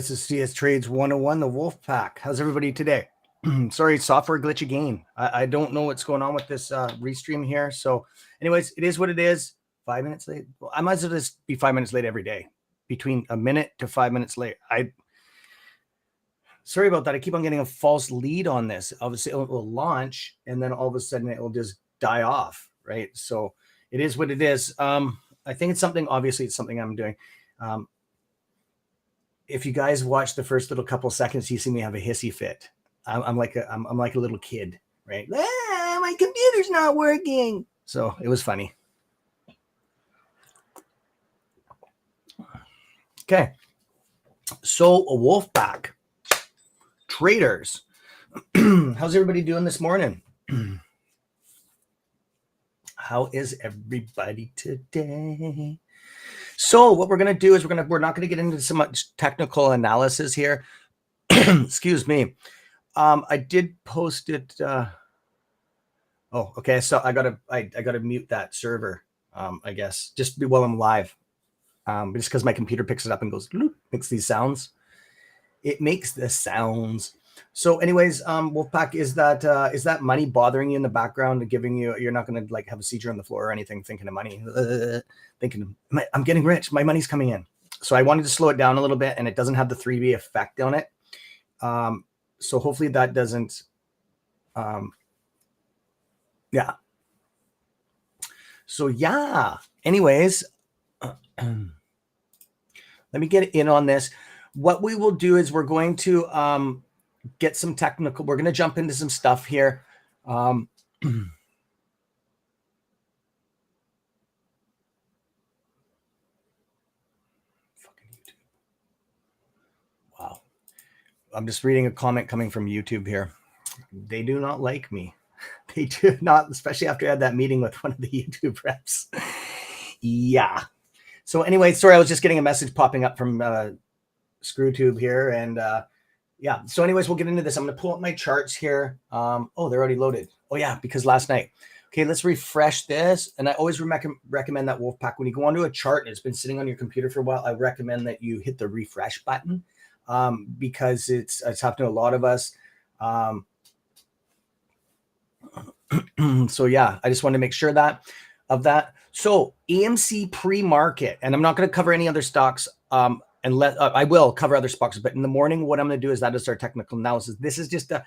This is CS Trades 101, the Wolf Pack. How's everybody today? Sorry, software glitch again. I don't know what's going on with this restream here. So anyways, it is what it is. 5 minutes late. Well, I might as well just be 5 minutes late every day. Between a minute to 5 minutes late. Sorry about that. I keep on getting a false lead on this. Obviously, it will launch and then all of a sudden it will just die off, right? So it is what it is. I think it's something, obviously it's something I'm doing. If you guys watch the first little couple seconds, you see me have a hissy fit. I'm like a little kid, right? My computer's not working. So it was funny. Okay. So a wolf pack. Traders. How's everybody doing this morning? How is everybody today? So what we're going to do is we're not going to get into so much technical analysis here. Excuse me. I did post it. Oh, okay. So I gotta mute that server. I guess just while I'm live. Just because my computer picks it up and goes, makes these sounds. It makes the sounds. So anyways, Wolfpack, is that money bothering you in the background and giving you, you're not going to like have a seizure on the floor or anything, thinking of money, thinking I'm getting rich, my money's coming in. So I wanted to slow it down a little bit, and it doesn't have the 3B effect on it. So hopefully that doesn't, yeah. So yeah, anyways, let me get in on this. What we will do is we're going to get some technical. We're going to jump into some stuff here. Fucking YouTube. Wow. I'm just reading a comment coming from YouTube here. They do not like me. They do not, especially after I had that meeting with one of the YouTube reps. Yeah. So anyway, sorry, I was just getting a message popping up from ScrewTube here, and yeah. So anyways, we'll get into this. I'm going to pull up my charts here. Oh, they're already loaded. Oh yeah, because last night. Okay, let's refresh this. And I always recommend that Wolfpack, when you go onto a chart and it's been sitting on your computer for a while, I recommend that you hit the refresh button because it's happened to a lot of us. So yeah, I just want to make sure of that. So AMC pre-market, and I'm not going to cover any other stocks. I will cover other stocks, but in the morning, what I'm going to do is that is our technical analysis. This is just a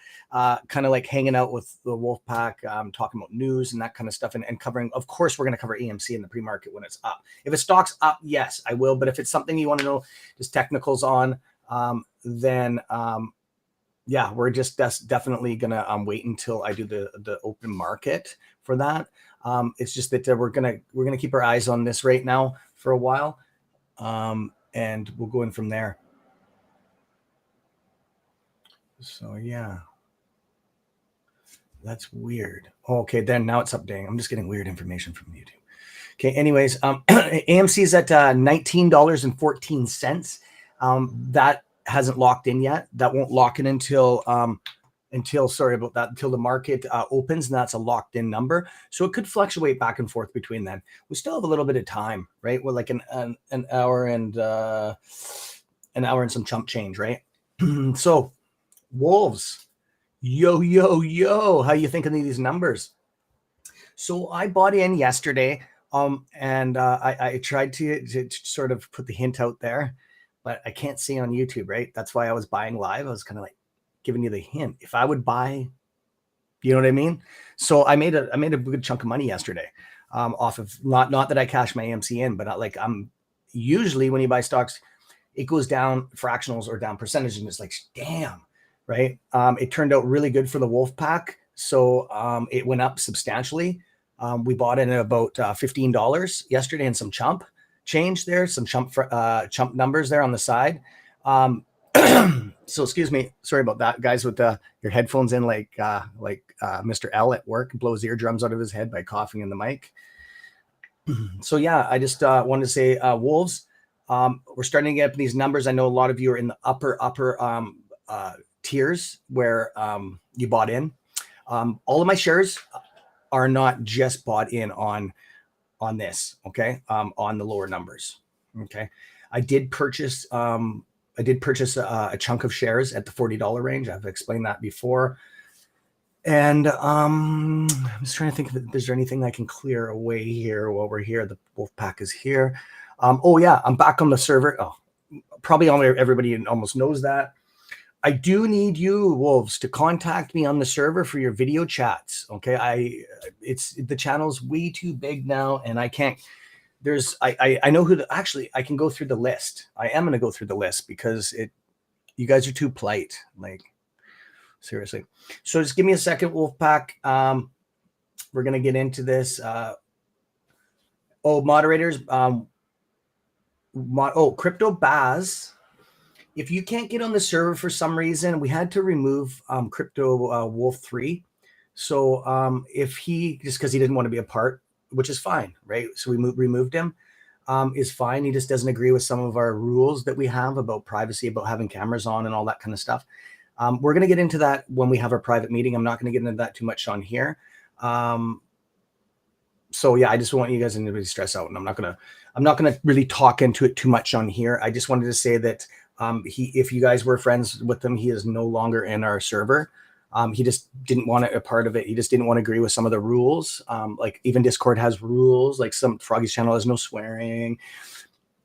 kind of like hanging out with the Wolfpack, talking about news and that kind of stuff, and covering. Of course, we're going to cover AMC in the pre-market when it's up. If a stock's up, yes, I will. But if it's something you want to know, just technicals on, then yeah, we're just definitely going to wait until I do the open market for that. It's just that we're gonna keep our eyes on this right now for a while. And we'll go in from there. So yeah, that's weird. Oh, okay, then now it's updating. I'm just getting weird information from YouTube. Okay, anyways, AMC is at $19.14. That hasn't locked in yet. That won't lock in until sorry about that, until the market opens, and that's a locked in number. So it could fluctuate back and forth between then. We still have a little bit of time, right? We're like an hour and some chump change, right? So wolves, yo, how you thinking of these numbers? So I bought in yesterday, and I tried to sort of put the hint out there, but I can't see on YouTube, right? That's why I was buying live. I was kind of like giving you the hint. If I would buy, you know what I mean? So I made a good chunk of money yesterday, off of not that I cashed my AMC in, but like I'm usually when you buy stocks, it goes down fractionals or down percentage, and it's like, damn, right? It turned out really good for the Wolfpack. So it went up substantially. We bought in at about $15 yesterday and some chump change there, some chump numbers there on the side. So excuse me, sorry about that, guys, with your headphones in, like Mr. L at work blows eardrums out of his head by coughing in the mic. So yeah, I just wanted to say, wolves, we're starting to get up these numbers. I know a lot of you are in the upper tiers where you bought in. All of my shares are not just bought in on this, okay, on the lower numbers, okay. I did purchase I did purchase a chunk of shares at the $40 range. I've explained that before. And I'm just trying to think if there's anything I can clear away here while we're here. The wolf pack is here. Oh yeah, I'm back on the server. Oh, probably everybody almost knows that. I do need you, wolves, to contact me on the server for your video chats. Okay, it's the channel's way too big now, and I can't. I know who. Actually, I can go through the list. I am going to go through the list because you guys are too polite. Like, seriously. So just give me a second, Wolfpack. We're going to get into this. Moderators. Crypto Baz. If you can't get on the server for some reason, we had to remove Crypto Wolf 3. So if just because he didn't want to be a part, which is fine, right? So we removed him, is fine. He just doesn't agree with some of our rules that we have about privacy, about having cameras on and all that kind of stuff. We're going to get into that when we have our private meeting. I'm not going to get into that too much on here. So yeah, I just want you guys to really stress out, and I'm not going to really talk into it too much on here. I just wanted to say that if you guys were friends with him, he is no longer in our server. He just didn't want a part of it. He just didn't want to agree with some of the rules. Like even Discord has rules, like some Froggy's channel has no swearing.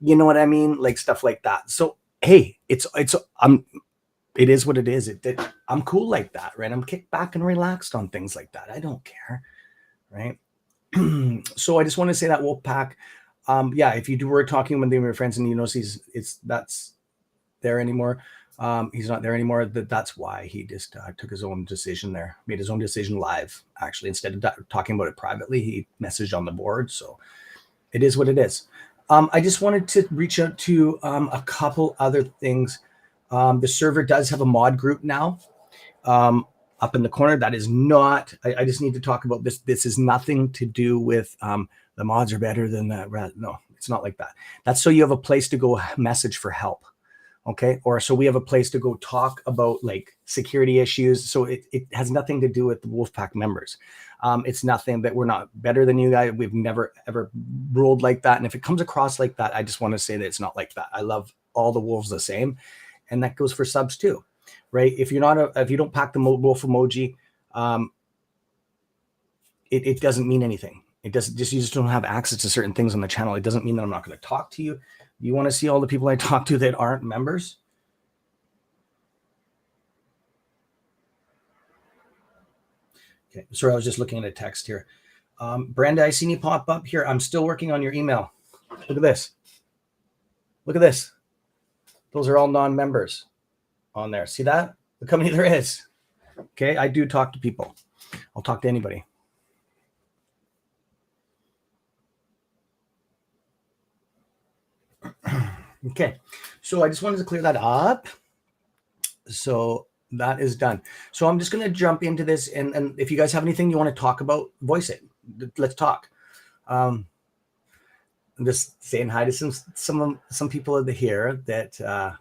You know what I mean? Like stuff like that. So, hey, it is what it is. I'm cool like that, right? I'm kicked back and relaxed on things like that. I don't care, right? So I just want to say that Wolfpack, yeah, if you were talking with your friends and you notice that's there anymore, he's not there anymore. That's why he just took his own decision there, made his own decision live. Actually, instead of talking about it privately, he messaged on the board. So it is what it is. I just wanted to reach out to a couple other things. The server does have a mod group now. Up in the corner, that is not. I just need to talk about this. This is nothing to do with the mods are better than that. No, it's not like that. That's so you have a place to go message for help. Okay, or so we have a place to go talk about like security issues. So it has nothing to do with the Wolfpack members. It's nothing that we're not better than you guys. We've never ever ruled like that. And if it comes across like that, I just want to say that it's not like that. I love all the wolves the same, and that goes for subs too, right? If you don't pack the wolf emoji, it doesn't mean anything. It doesn't you just don't have access to certain things on the channel. It doesn't mean that I'm not going to talk to you. You want to see all the people I talk to that aren't members? Okay, sorry, I was just looking at a text here. Brenda, I seen you pop up here. I'm still working on your email. Look at this. Look at this. Those are all non-members on there. See that? Look how many there is. Okay, I do talk to people. I'll talk to anybody. Okay, so I just wanted to clear that up. So that is done. So I'm just going to jump into this, and if you guys have anything you want to talk about, voice it. Let's talk. I'm just saying hi to some people over here that I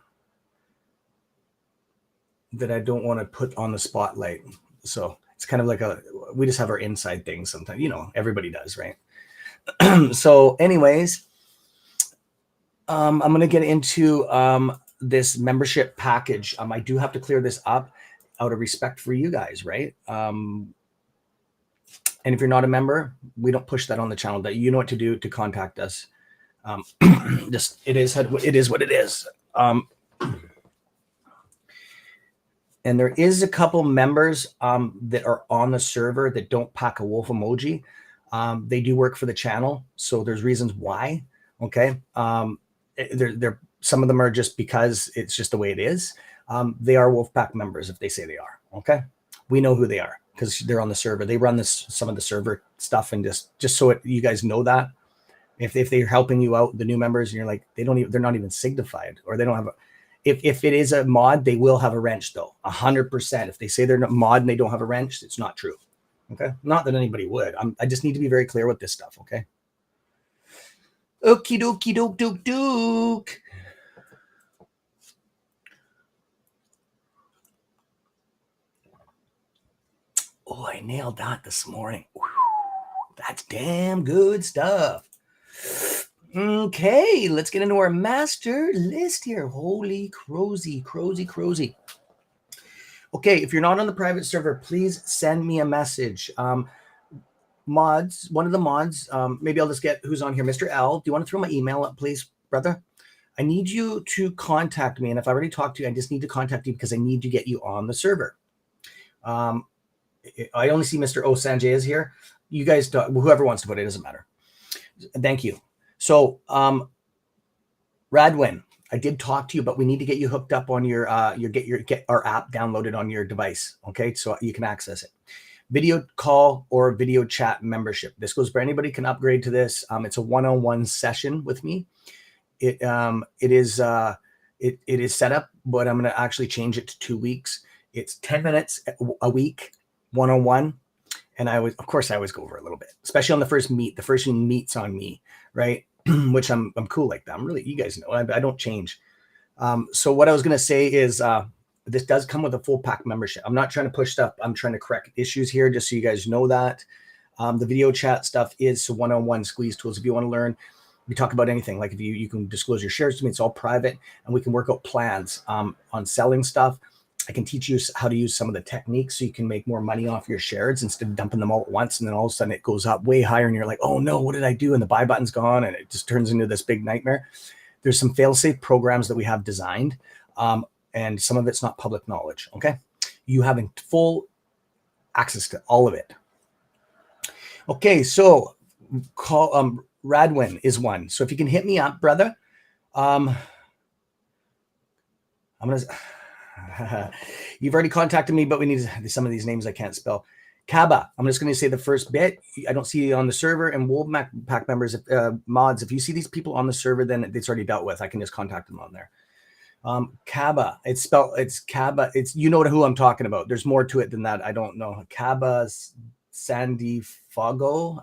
don't want to put on the spotlight. So it's kind of like we just have our inside things sometimes. Everybody does, right? So anyways, I'm going to get into this membership package. I do have to clear this up out of respect for you guys, right? And if you're not a member, we don't push that on the channel. That you know what to do to contact us. Just it is what it is. And there is a couple members that are on the server that don't pack a wolf emoji. They do work for the channel, so there's reasons why. Okay. They're some of them are just because it's just the way it is. They are Wolfpack members if they say they are. Okay, we know who they are because they're on the server. They run some of the server stuff, and just so you guys know that if they're helping you out, the new members, and you're like they're not even signified, or they don't have if it is a mod, they will have a wrench though, 100%. If they say they're not mod and they don't have a wrench, it's not true. Okay, not that anybody would. I just need to be very clear with this stuff. Okay. Okie dokie doke doke doke. Oh, I nailed that this morning. Whew, that's damn good stuff. Okay, let's get into our master list here. Holy crosy. Okay, if you're not on the private server, please send me a message. Mods, one of the mods, maybe I'll just get who's on here. Mr. L, do you want to throw my email up, please, brother? I need you to contact me. And if I already talked to you, I just need to contact you because I need to get you on the server. I only see Mr. O Sanjay is here. You guys, whoever wants to put it, doesn't matter. Thank you. So, Radwin, I did talk to you, but we need to get you hooked up on your get our app downloaded on your device. Okay, so you can access it. Video call or video chat membership. This goes for anybody can upgrade to this. It's a one-on-one session with me. It is set up, but I'm going to actually change it to 2 weeks. It's 10 minutes a week, one-on-one. And of course I always go over a little bit, especially on the first meet. The first meet's on me, right? Which I'm cool like that. I'm really, you guys know, I don't change. So what I was going to say is, this does come with a full pack membership. I'm not trying to push stuff. I'm trying to correct issues here, just so you guys know that. The video chat stuff is one-on-one squeeze tools. If you want to learn, we talk about anything. Like if you can disclose your shares to me, it's all private, and we can work out plans on selling stuff. I can teach you how to use some of the techniques so you can make more money off your shares instead of dumping them all at once. And then all of a sudden it goes up way higher and you're like, oh no, what did I do? And the buy button's gone and it just turns into this big nightmare. There's some fail-safe programs that we have designed. And some of it's not public knowledge. Okay. You have full access to all of it. Okay. So call, Radwin is one. So if you can hit me up, brother, I'm going to, you've already contacted me, but we need some of these names I can't spell. Kaba, I'm just going to say the first bit. I don't see you on the server. And Wolf Pack members, mods, if you see these people on the server, then it's already dealt with. I can just contact them on there. Kaba, it's Kaba. It's, you know who I'm talking about. There's more to it than that. I don't know. Kaba Sandy Fogo.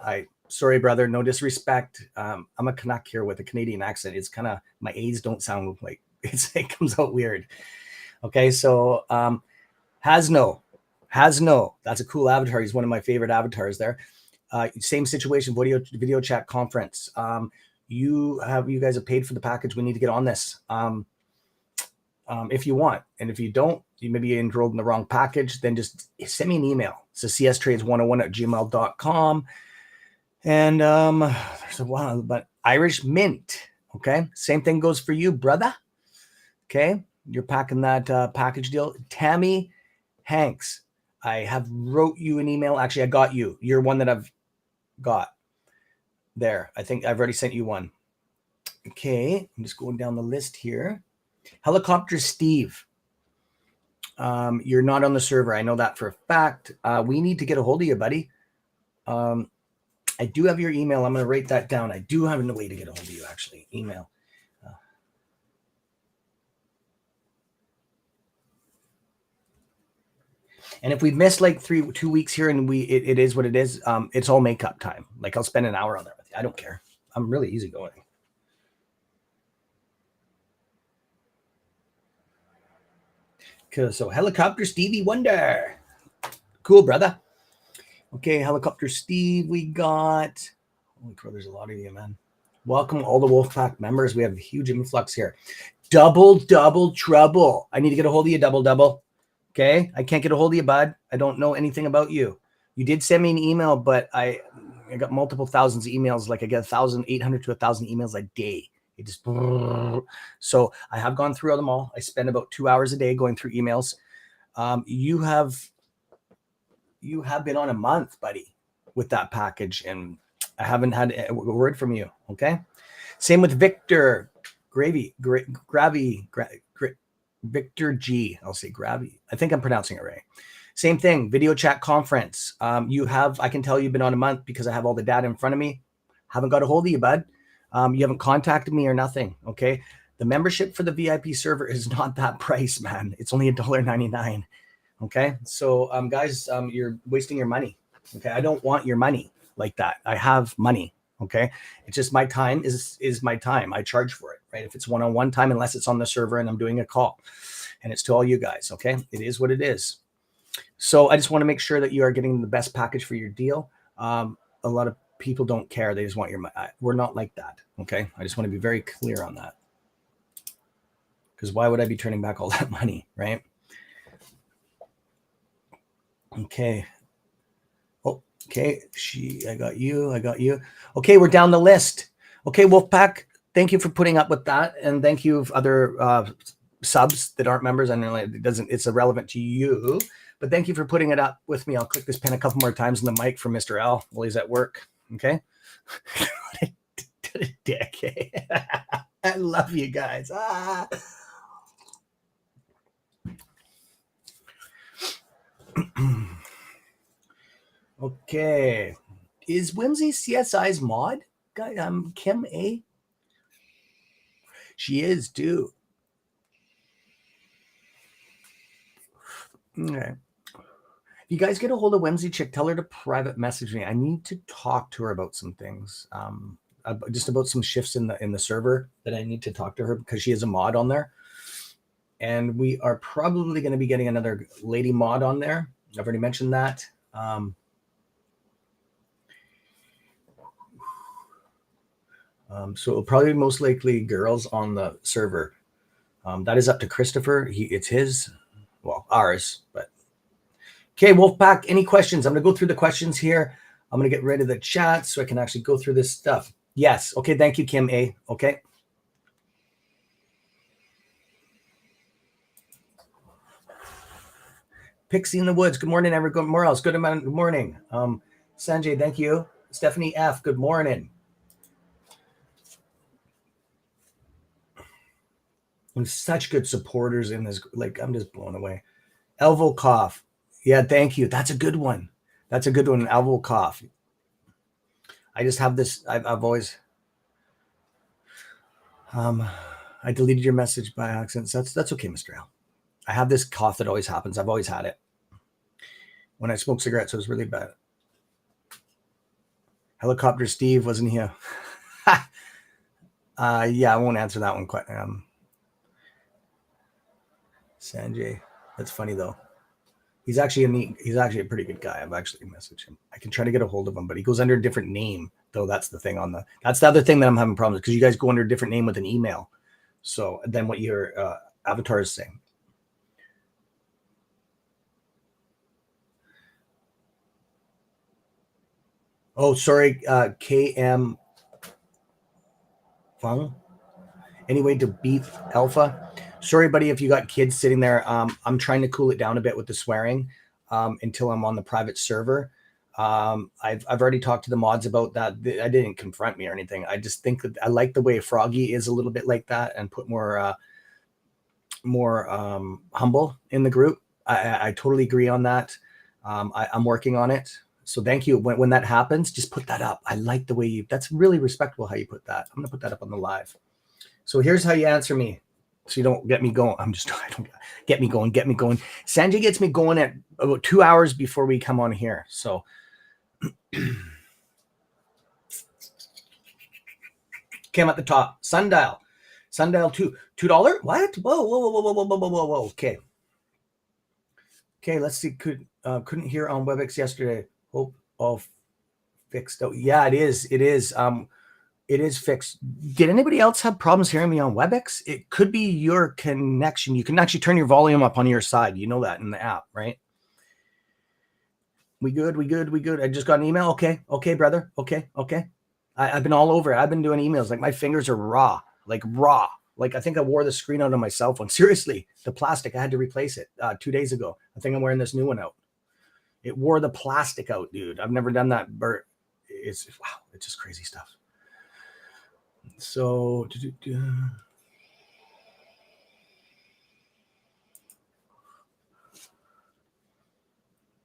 Sorry, brother. No disrespect. I'm a Canuck here with a Canadian accent. It's kind of, my A's don't sound like it comes out weird. Okay. So, Hasno, that's a cool avatar. He's one of my favorite avatars there. Same situation, video chat conference. You guys have paid for the package. We need to get on this. If you want, and if you don't, you maybe enrolled in the wrong package, then just send me an email. So cstrades101@gmail.com. And there's a while, but Irish Mint. Okay. Same thing goes for you, brother. Okay. You're packing that package deal. Tammy Hanks. I have wrote you an email. Actually, I got you. You're one that I've got there. I think I've already sent you one. Okay. I'm just going down the list here. Helicopter Steve. You're not on the server. I know that for a fact. We need to get a hold of you, buddy. I do have your email. I'm going to write that down. I do have a way to get a hold of you, actually. Email. And if we've missed like 2 weeks here and it is what it is, it's all makeup time. Like I'll spend an hour on that with you. I don't care. I'm really easygoing. So Helicopter Stevie Wonder. Cool, brother. Okay, Helicopter Steve, we got. Holy crow, there's a lot of you, man. Welcome all the Wolfpack members. We have a huge influx here. Double trouble. I need to get a hold of you, double. Okay, I can't get a hold of you, bud. I don't know anything about you. You did send me an email, but I got multiple thousands of emails. Like I get 1,800 to 1,000 emails a day. It just, so I have gone through them all. I spend about 2 hours a day going through emails. You have been on a month, buddy, with that package, and I haven't had a word from you. Okay. Same with Victor Victor G. I'll say Gravy. I think I'm pronouncing it right. Same thing. Video chat conference. I can tell you've been on a month because I have all the data in front of me. Haven't got a hold of you, bud. You haven't contacted me or nothing. Okay. The membership for the VIP server is not that price, man. It's only $1.99. Okay. So, guys, you're wasting your money. Okay. I don't want your money like that. I have money. Okay. It's just my time is my time. I charge for it, right? If it's one-on-one time, unless it's on the server and I'm doing a call, and it's to all you guys. Okay. It is what it is. So I just want to make sure that you are getting the best package for your deal. A lot of people don't care. They just want your money. We're not like that. Okay. I just want to be very clear on that. Because why would I be turning back all that money, right? Okay. Oh, okay. I got you. Okay, we're down the list. Okay, Wolfpack, thank you for putting up with that. And thank you other subs that aren't members. I know it's irrelevant to you, but thank you for putting it up with me. I'll click this pen a couple more times on the mic for Mr. L while he's at work. Okay. Dick. I love you guys. Okay. Is Whimsy CSI's mod? Kim A. She is too. Okay. If you guys get a hold of Whimsy Chick, tell her to private message me. I need to talk to her about some things. Just about some shifts in the server that I need to talk to her because she is a mod on there. And we are probably going to be getting another lady mod on there. I've already mentioned that. So it'll probably be most likely girls on the server. That is up to Christopher. It's his, well, ours, but okay, Wolfpack, any questions? I'm going to go through the questions here. I'm going to get rid of the chat so I can actually go through this stuff. Yes. Okay. Thank you, Kim A. Okay. Pixie in the Woods. Good morning, everyone. Morales. Good morning. Sanjay, thank you. Stephanie F. Good morning. And such good supporters in this. Like, I'm just blown away. Elvo Cough. Yeah, thank you. That's a good one. That's a good one. Elvo Cough. I just have this. I've always. I deleted your message by accident. So that's okay, Mr. L. I have this cough that always happens. I've always had it. When I smoke cigarettes, it was really bad. Helicopter Steve, wasn't he? Yeah, I won't answer that one quite. Sanjay, that's funny though. He's actually a pretty good guy. I've actually messaged him. I can try to get a hold of him, but he goes under a different name though. That's the thing that's the other thing that I'm having problems because you guys go under a different name with an email. So then what your avatar is saying. Oh, sorry, KM Fung. Anyway, to beat Alpha. Sorry, buddy, if you got kids sitting there. I'm trying to cool it down a bit with the swearing until I'm on the private server. I've already talked to the mods about that. I didn't confront me or anything. I just think that I like the way Froggy is a little bit like that and put more humble in the group. I totally agree on that. I'm working on it. So thank you. When that happens, just put that up. I like the way that's really respectable how you put that. I'm going to put that up on the live. So here's how you answer me. So you don't get me going. I don't get me going. Sanjay gets me going at about 2 hours before we come on here. So okay, I'm at the top. Sundial $2. What? Whoa. Okay. Let's see. Couldn't hear on WebEx yesterday. Hope all fixed out. Yeah, it is. It is fixed. Did anybody else have problems hearing me on WebEx? It could be your connection. You can actually turn your volume up on your side. You know that in the app, right? We good. I just got an email. Okay, brother. Okay. I've been all over it. I've been doing emails. Like my fingers are raw. Like I think I wore the screen out on my cell phone. Seriously, the plastic, I had to replace it 2 days ago. I think I'm wearing this new one out. It wore the plastic out, dude. I've never done that. It's just crazy stuff. So,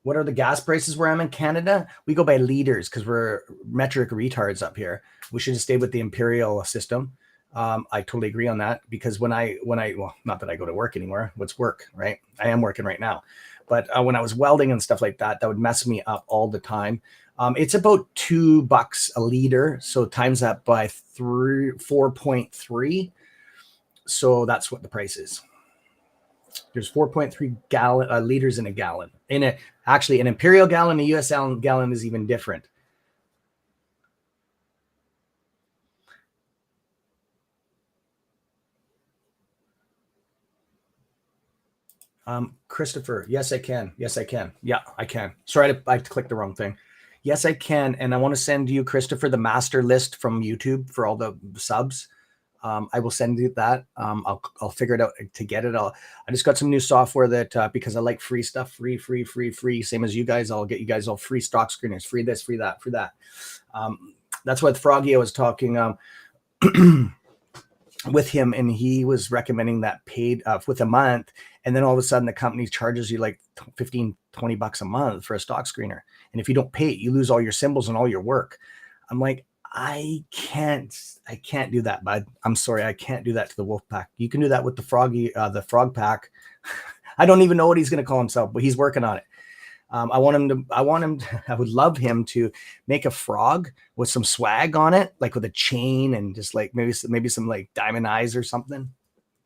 what are the gas prices where I'm in Canada? We go by liters because we're metric retards up here. We should have stayed with the imperial system. I totally agree on that because when I well, not that I go to work anymore. What's work, right? I am working right now. But when I was welding and stuff like that, that would mess me up all the time. It's about $2 a liter. So times that by 4.3. So that's what the price is. There's 4.3 liters in a gallon. Actually, an imperial gallon, a US gallon is even different. Christopher, yes, I can. Yes, I can. Yeah, I can. Sorry, I clicked the wrong thing. Yes, I can. And I want to send you, Christopher, the master list from YouTube for all the subs. I will send you that. I'll figure it out to get it. I just got some new software that because I like free stuff, free. Same as you guys. I'll get you guys all free stock screeners, free this, free that, free that. That's what Froggy was talking with him, and he was recommending that paid with a month, and then all of a sudden the company charges you like 15-20 bucks a month for a stock screener, and if you don't pay it, you lose all your symbols and all your work. I'm like, I can't do that, bud. I'm sorry, I can't do that to the wolf pack. You can do that with the frog pack. I don't even know what he's going to call himself, but he's working on it. I would love him to make a frog with some swag on it, like with a chain and just like maybe some like diamond eyes or something.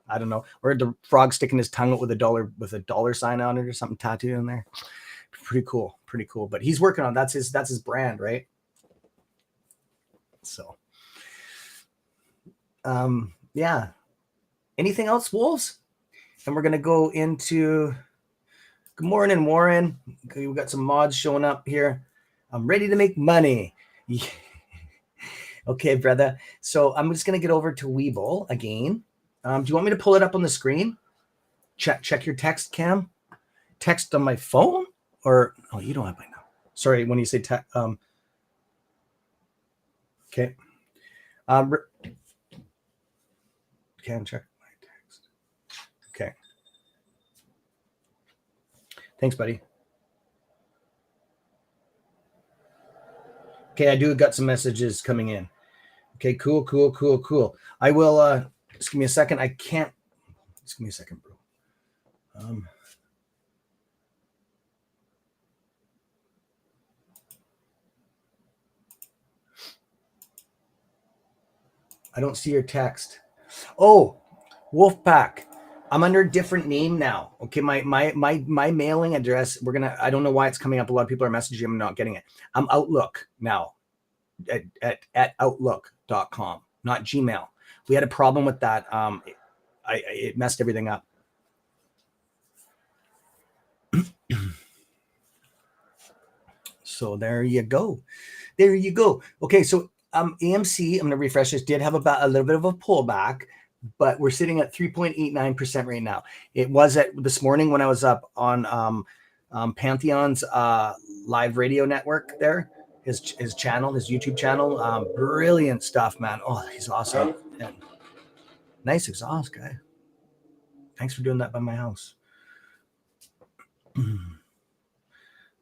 I don't know. Or the frog sticking his tongue out with a dollar sign on it or something tattooed in there. Pretty cool. But he's working on that's his brand, right? So yeah. Anything else, wolves? And we're gonna go into good morning, Warren. We got some mods showing up here. I'm ready to make money. Okay, brother. So I'm just going to get over to Webull again. Do you want me to pull it up on the screen? Check your text, Cam. Text on my phone? Or, oh, you don't have my number. Sorry, when you say text. Okay. Cam, check my text. Okay. Thanks, buddy. Okay, I do got some messages coming in. Okay, cool. I will just give me a second. I can't. Just give me a second, bro. I don't see your text. Oh, Wolfpack. I'm under a different name now. Okay, my mailing address. I don't know why it's coming up. A lot of people are messaging. I'm not getting it. I'm Outlook now at outlook.com, not Gmail. We had a problem with that. It messed everything up. So there you go. Okay, so AMC, I'm going to refresh this, did have about a little bit of a pullback, but we're sitting at 3.89% right now. It was at this morning when I was up on Pantheon's live radio network there, his channel, his YouTube channel. Brilliant stuff, man. Oh, he's awesome. And nice exhaust, guy. Thanks for doing that by my house.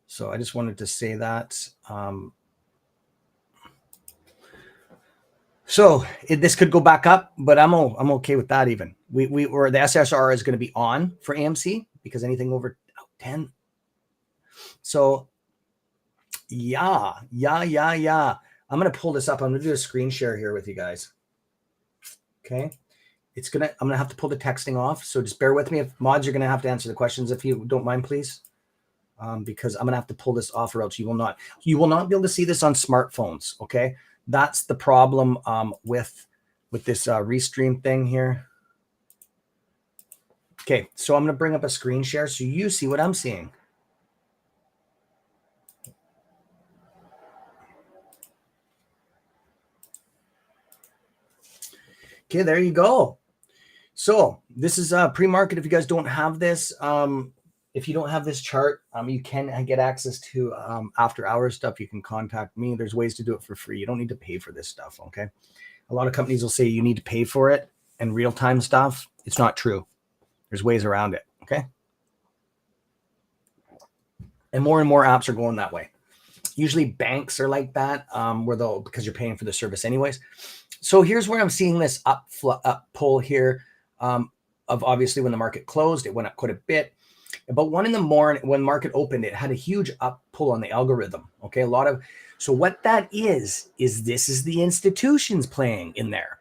So I just wanted to say that. So this could go back up, but I'm okay with that. Even or the SSR is going to be on for AMC because anything over 10. So yeah. I'm going to pull this up. I'm going to do a screen share here with you guys. Okay. I'm going to have to pull the texting off. So just bear with me. If mods, you're going to have to answer the questions if you don't mind, please. Because I'm going to have to pull this off or else you will not be able to see this on smartphones. Okay. That's the problem with this restream thing here. Okay, so I'm going to bring up a screen share so you see what I'm seeing. Okay, there you go. So this is pre-market. If you guys don't have this, if you don't have this chart, you can get access to after hours stuff. You can contact me. There's ways to do it for free. You don't need to pay for this stuff, okay? A lot of companies will say you need to pay for it and real-time stuff. It's not true. There's ways around it, okay? And more apps are going that way. Usually banks are like that, because you're paying for the service anyways. So here's where I'm seeing this up pull here of obviously when the market closed, it went up quite a bit. About 1 in the morning when market opened, it had a huge up pull on the algorithm. Okay, so what that is this is the institutions playing in there.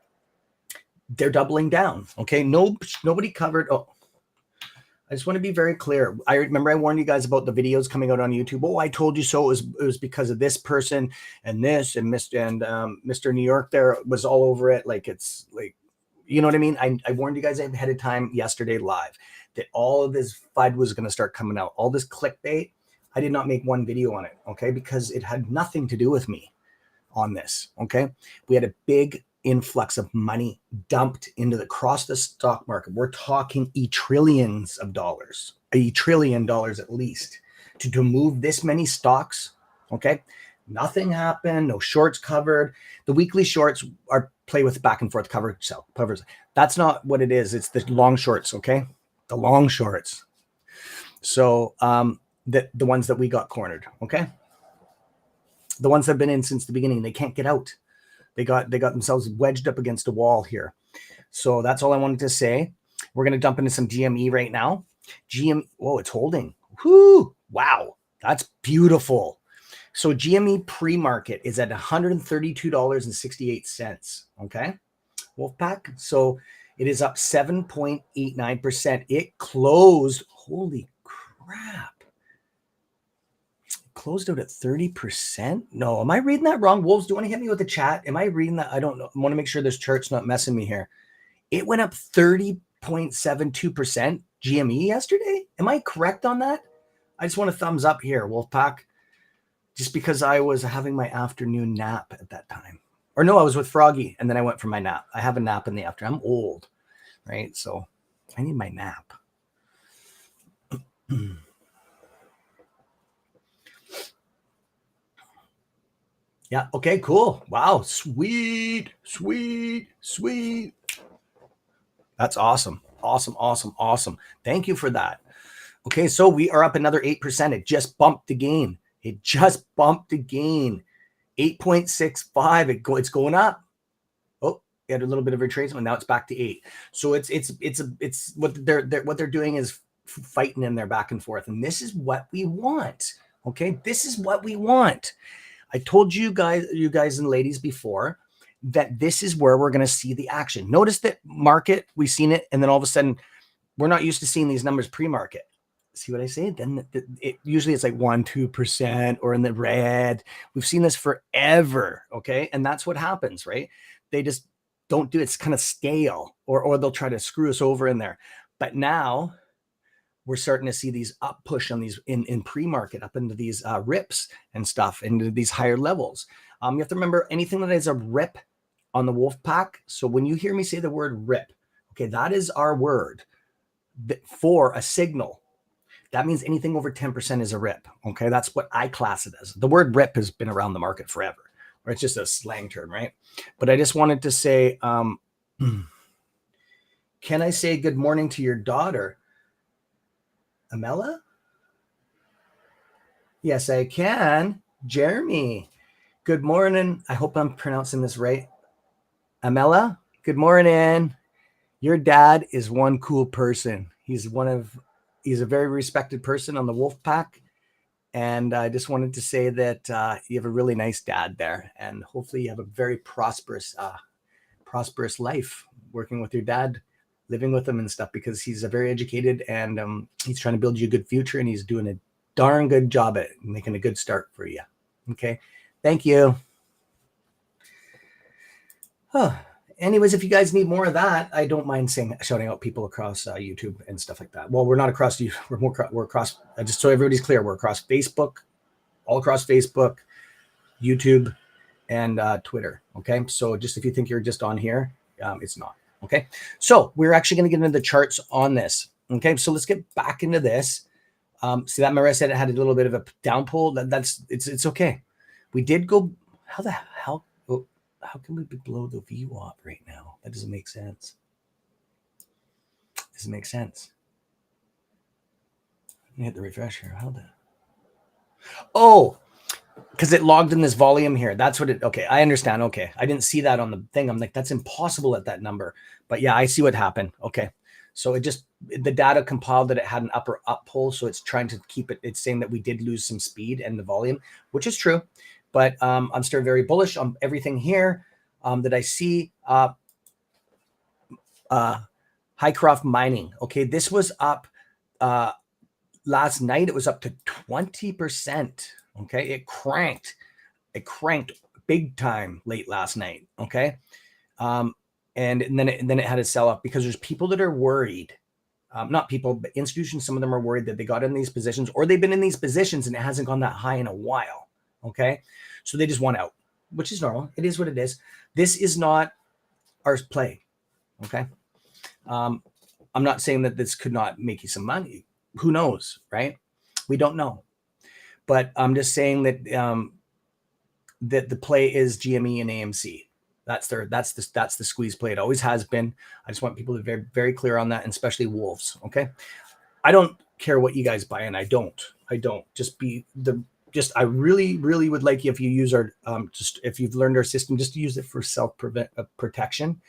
They're doubling down. Okay, nobody covered. Oh, I just want to be very clear. I remember I warned you guys about the videos coming out on YouTube. Oh, I told you so. It was because of this person and this and Mr. New York there was all over it. Like it's like, you know what I mean? I warned you guys ahead of time yesterday live. that all of this FUD was going to start coming out, all this clickbait. I did not make one video on it, okay, because it had nothing to do with me on this, okay? We had a big influx of money dumped into across the stock market. We're talking trillions of dollars, $1 trillion at least, to move this many stocks, okay? Nothing happened, no shorts covered. The weekly shorts are play with back and forth covers. That's not what it is. It's the long shorts, okay? The long shorts. So the ones that we got cornered, okay? The ones that have been in since the beginning, they can't get out. They got themselves wedged up against a wall here. So that's all I wanted to say. We're going to dump into some GME right now. Oh, it's holding. Whoo! Wow, that's beautiful. So GME pre-market is at $132.68. Okay, Wolfpack. So it is up 7.89%. It closed. Holy crap! Closed out at 30%. No, am I reading that wrong? Wolves, do you want to hit me with the chat? Am I reading that? I don't know. I want to make sure this chart's not messing me here. It went up 30.72% GME yesterday. Am I correct on that? I just want a thumbs up here, Wolfpack. Just because I was having my afternoon nap at that time. Or no, I was with Froggy and then I went for my nap. I have a nap in the afternoon. I'm old, right? So I need my nap. Yeah. Okay, cool. Wow. Sweet. That's awesome. Awesome. Thank you for that. Okay, so we are up another 8%. It just bumped again. 8.65. It's going up. Oh, it had a little bit of retracement. Now it's back to 8. So it's what they're doing is fighting in there back and forth. And this is what we want. Okay, this is what we want. I told you guys and ladies before that this is where we're going to see the action. Notice that market, we've seen it, and then all of a sudden, we're not used to seeing these numbers pre-market. See what I say? Then usually it's like 1-2% or in the red. We've seen this forever, okay? And that's what happens, right? They just don't do it. It's kind of stale, or they'll try to screw us over in there. But now we're starting to see these up push on these in pre-market up into these rips and stuff, into these higher levels. You have to remember anything that is a rip on the wolf pack. So when you hear me say the word rip, okay, that is our word for a signal. That means anything over 10% is a rip. Okay, that's what I class it as. The word rip has been around the market forever, or it's just a slang term, right? But I just wanted to say, can I say good morning to your daughter? Amela? Yes, I can. Jeremy, good morning. I hope I'm pronouncing this right. Amela, good morning. Your dad is one cool person. He's a very respected person on the wolf pack. And I just wanted to say that you have a really nice dad there. And hopefully you have a very prosperous life working with your dad, living with him and stuff, because he's a very educated and he's trying to build you a good future, and he's doing a darn good job at it, making a good start for you. Okay. Thank you. Huh. Anyways, if you guys need more of that, I don't mind shouting out people across YouTube and stuff like that. Well, we're not across you. We're across, just so everybody's clear, we're across Facebook, all across Facebook, YouTube, and Twitter. Okay. So just if you think you're just on here, it's not. Okay, so we're actually going to get into the charts on this. Okay, so let's get back into this. See that? Remember I said it had a little bit of a down pull. It's okay. We did go. How the hell? How can we be below the VWAP right now? That doesn't make sense. Doesn't make sense. Let me hit the refresh here. How the? Oh, because it logged in this volume here. That's what it. Okay, I understand. Okay, I didn't see that on the thing. I'm like, that's impossible at that number. But yeah, I see what happened. Okay, so the data compiled that it had an upper up pull, so it's trying to keep it. It's saying that we did lose some speed and the volume, which is true. But I'm still very bullish on everything here that I see. Highcroft Mining. Okay, this was up last night. It was up to 20%. Okay, it cranked big time late last night. Okay, and then it had a sell off because there's people that are worried not people, but institutions, some of them are worried that they got in these positions or they've been in these positions and it hasn't gone that high in a while. Okay. So they just want out, which is normal. It is what it is. This is not our play. Okay. I'm not saying that this could not make you some money. Who knows, right? We don't know. But I'm just saying that that the play is GME and AMC. That's the squeeze play. It always has been. I just want people to be very, very clear on that, and especially wolves. Okay. I don't care what you guys buy, and I don't. I really, really would like you, if you use our just if you've learned our system, just to use it for self protection.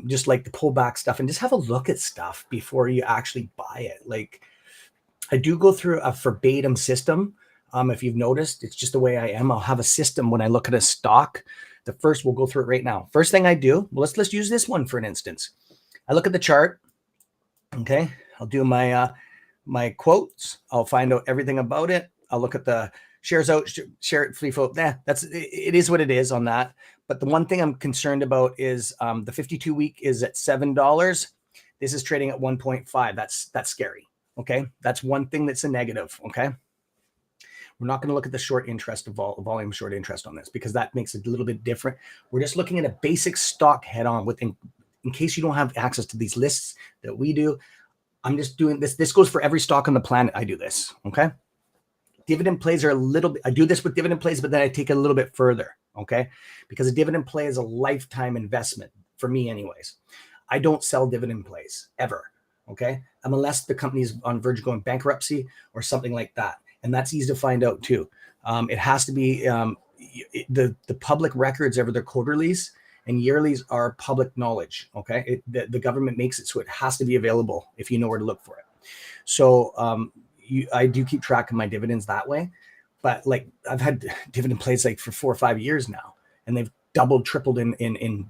Just like the pullback stuff, and just have a look at stuff before you actually buy it. Like, I do go through a verbatim system. If you've noticed, it's just the way I am. I'll have a system when I look at a stock. We'll go through it right now. First thing I do, well, let's use this one for an instance. I look at the chart. Okay. I'll do my my quotes. I'll find out everything about it. I'll look at the shares out, share free float. It is what it is on that. But the one thing I'm concerned about is the 52-week is at $7. This is trading at 1.5. That's scary. Okay. That's one thing that's a negative. Okay. We're not going to look at the short interest of volume short interest on this, because that makes it a little bit different. We're just looking at a basic stock head on in case you don't have access to these lists that we do. I'm just doing this. This goes for every stock on the planet. I do this. Okay. Dividend plays are a little bit, I do this with dividend plays, but then I take it a little bit further. Okay. Because a dividend play is a lifetime investment for me anyways. I don't sell dividend plays ever. Okay. Unless the company's on verge of going bankruptcy or something like that. And that's easy to find out too. It has to be the public records over their quarterlies and yearlies are public knowledge. Okay. The government makes it so it has to be available if you know where to look for it. So I do keep track of my dividends that way. But like, I've had dividend plays like for 4 or 5 years now, and they've doubled, tripled in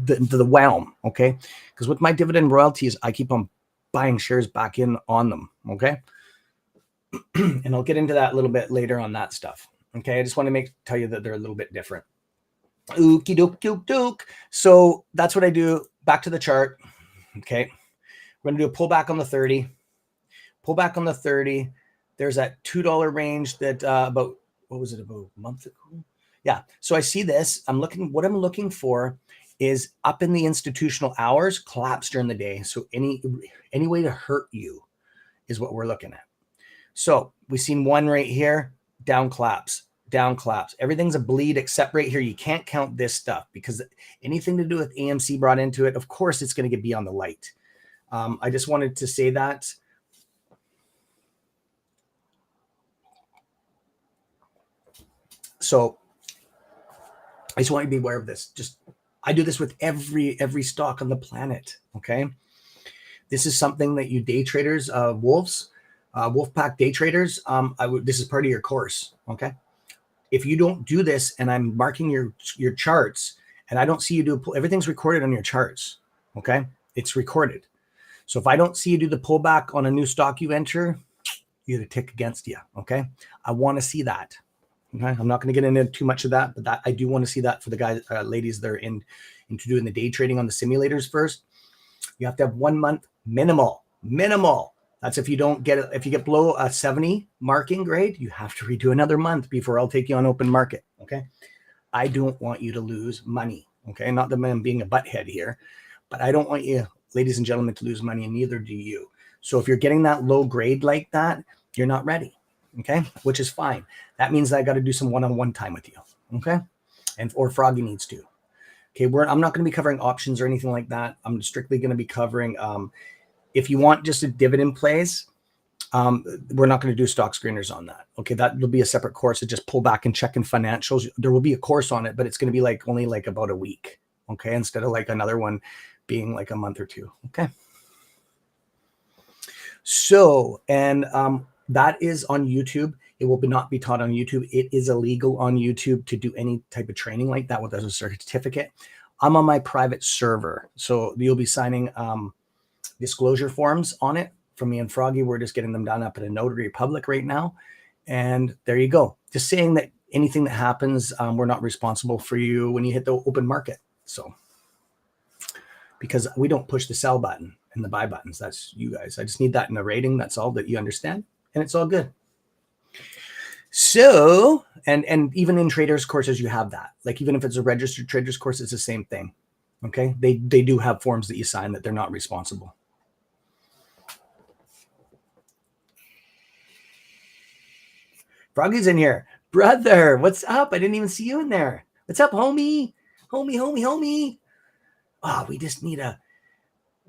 the realm. Okay. Because with my dividend royalties, I keep on buying shares back in on them. Okay. And I'll get into that a little bit later on that stuff. Okay. I just want to tell you that they're a little bit different. Okie doke, doke, doke. So that's what I do. Back to the chart. Okay. We're going to do a pullback on the 30. Pullback on the 30. There's that $2 range that about a month ago? Yeah. So I see this. What I'm looking for is up in the institutional hours, collapse during the day. So any way to hurt you is what we're looking at. So we've seen one right here, down collapse, down collapse. Everything's a bleed except right here. You can't count this stuff because anything to do with AMC brought into it, of course, it's going to get beyond the light. I just wanted to say that. So I just want you to be aware of this. I do this with every stock on the planet. Okay. This is something that you day traders, Wolfpack day traders, this is part of your course. Okay. If you don't do this and I'm marking your charts and I don't see you do everything's recorded on your charts. Okay. It's recorded. So if I don't see you do the pullback on a new stock you enter, you get a tick against you. Okay. I want to see that. Okay. I'm not going to get into too much of that, but I do want to see that for the guys, ladies that are into doing the day trading on the simulators first. You have to have 1 month minimal. That's if you don't get it. If you get below a 70 marking grade, you have to redo another month before I'll take you on open market. Okay. I don't want you to lose money. Okay. Not that I'm being a butthead here, but I don't want you, ladies and gentlemen, to lose money, and neither do you. So if you're getting that low grade like that, you're not ready. Okay. Which is fine. That means I got to do some one-on-one time with you. Okay. Or Froggy needs to. Okay. I'm not going to be covering options or anything like that. I'm strictly going to be covering, if you want just a dividend plays, we're not going to do stock screeners on that. Okay, that will be a separate course to just pull back and check in financials. There will be a course on it, but it's going to be only about a week. Okay, instead of another one being a month or two. Okay. So, and that is on YouTube. It will not be taught on YouTube. It is illegal on YouTube to do any type of training like that without a certificate. I'm on my private server, so you'll be signing disclosure forms on it from me and Froggy. We're just getting them done up at a notary public right now. And there you go. Just saying that anything that happens, we're not responsible for you when you hit the open market. So, because we don't push the sell button and the buy buttons. That's you guys. I just need that in a rating. That's all, that you understand, and it's all good. So, and even in traders courses, you have that. Like, even if it's a registered traders course, it's the same thing. Okay. They do have forms that you sign that they're not responsible. Froggy's in here. Brother, what's up? I didn't even see you in there. What's up, homie? Homie. Oh, we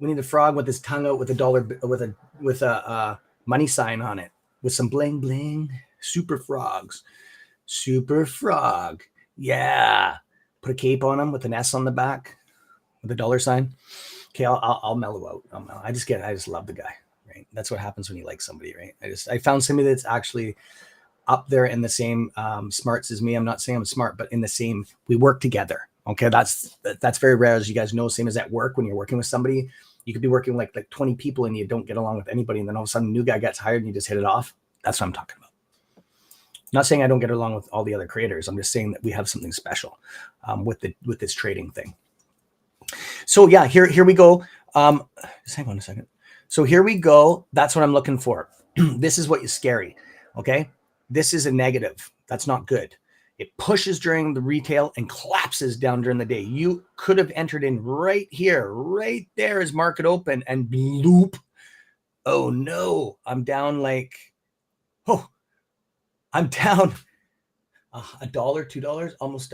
need a frog with his tongue out with a dollar, with a money sign on it, with some bling bling. Super frogs. Super frog. Yeah. Put a cape on him with an S on the back with a dollar sign. Okay, I'll mellow out. I just love the guy, right? That's what happens when you like somebody, right? I found somebody that's actually up there in the same smarts as me. I'm not saying I'm smart, but in the same, we work together. Okay, that's very rare, as you guys know. Same as at work, when you're working with somebody, you could be working like 20 people and you don't get along with anybody, and then all of a sudden a new guy gets hired and you just hit it off. That's what I'm talking about. Not saying I don't get along with all the other creators. I'm just saying that we have something special with this trading thing. So yeah, here we go. Just hang on a second. So here we go. That's what I'm looking for. This is what is scary. Okay, this is a negative. That's not good. It pushes during the retail and collapses down during the day. You could have entered in right here, right there as market open, and bloop. Oh no, I'm down like, I'm down $1, $2, almost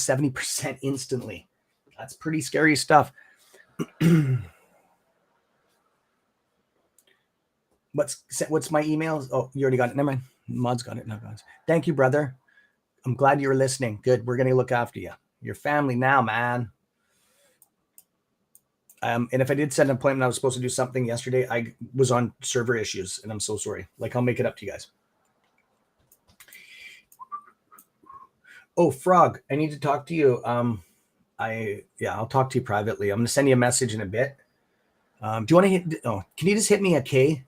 70% instantly. That's pretty scary stuff. What's my email? Oh, you already got it. Never mind. Mod's got it. No, guys. Thank you, brother. I'm glad you were listening. Good. We're gonna look after you. Your family now, man. And if I did set an appointment, I was supposed to do something yesterday. I was on server issues, and I'm so sorry. Like, I'll make it up to you guys. Oh, Frog, I need to talk to you. I'll talk to you privately. I'm gonna send you a message in a bit. Do you want to hit? Oh, can you just hit me a K,